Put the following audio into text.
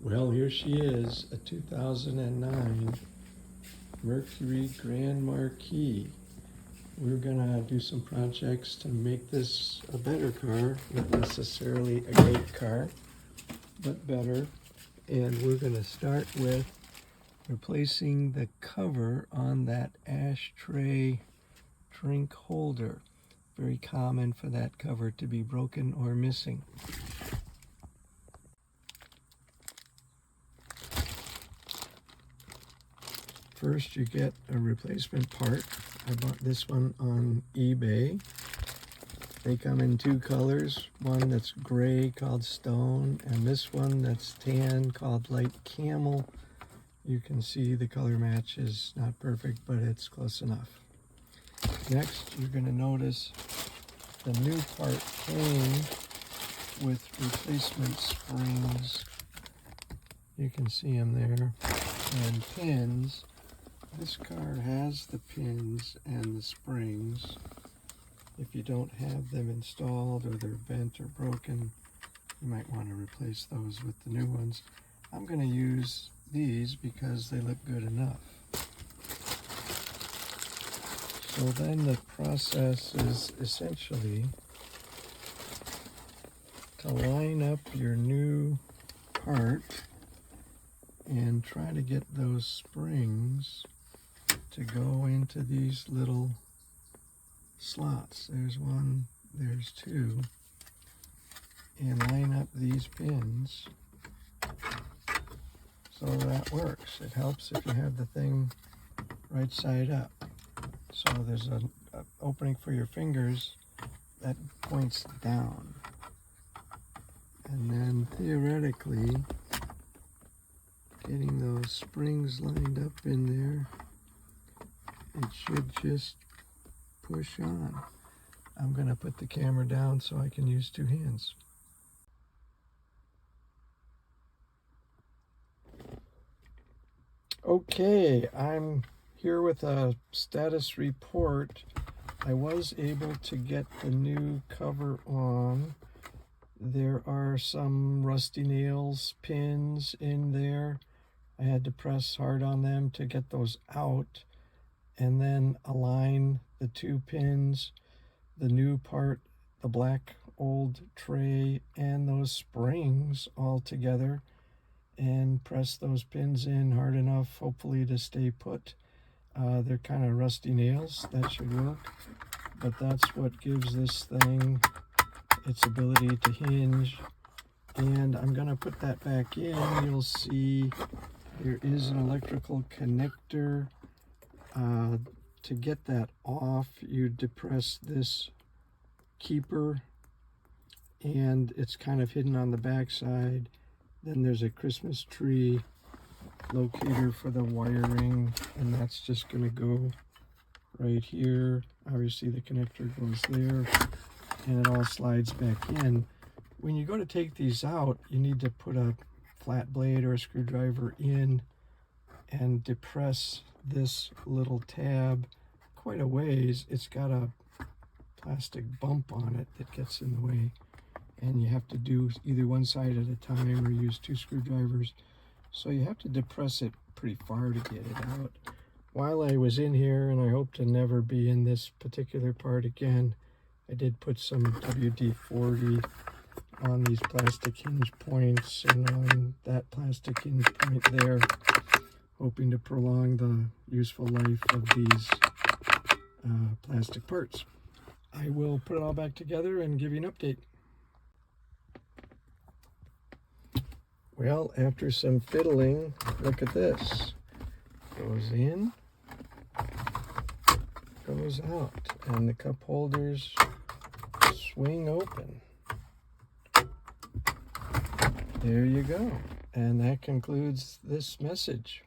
Well, here she is, a 2009 Mercury Grand Marquis. We're gonna do some projects to make this a better car, not necessarily a great car, but better. And we're gonna start with replacing the cover on that ashtray drink holder. Very common for that cover to be broken or missing. First, you get a replacement part. I bought this one on eBay. They come in two colors, one that's gray called Stone, and this one that's tan called Light Camel. You can see the color match is not perfect, but it's close enough. Next, you're going to notice the new part came with replacement springs. You can see them there, and pins. This car has the pins and the springs. If you don't have them installed or they're bent or broken, you might want to replace those with the new ones. I'm going to use these because they look good enough. So then the process is essentially to line up your new part and try to get those springs to go into these little slots. There's one, there's two, and line up these pins so that works. It helps if you have the thing right side up. So there's an opening for your fingers that points down, and then theoretically getting those springs lined up in there, it should just push on. I'm going to put the camera down so I can use two hands. Okay, I'm here with a status report. I was able to get the new cover on. There are some rusty nails, pins in there. I had to press hard on them to get those out, and then align the two pins, the new part, the black old tray, and those springs all together, and press those pins in hard enough, hopefully, to stay put. They're kind of rusty nails. That should work, but that's what gives this thing its ability to hinge. And I'm going to put that back in. You'll see there is an electrical connector. To get that off, you depress this keeper, and it's kind of hidden on the back side. Then there's a Christmas tree locator for the wiring, and that's just going to go right here. Obviously the connector goes there, and it all slides back in. When you go to take these out, you need to put a flat blade or a screwdriver in and depress this little tab quite a ways. It's got a plastic bump on it that gets in the way, and you have to do either one side at a time or use two screwdrivers. So you have to depress it pretty far to get it out. While I was in here, and I hope to never be in this particular part again, I did put some WD-40 on these plastic hinge points and on that plastic hinge point there, hoping to prolong the useful life of these plastic parts. I will put it all back together and give you an update. Well, after some fiddling, look at this. Goes in, goes out, and the cup holders swing open. There you go. And that concludes this message.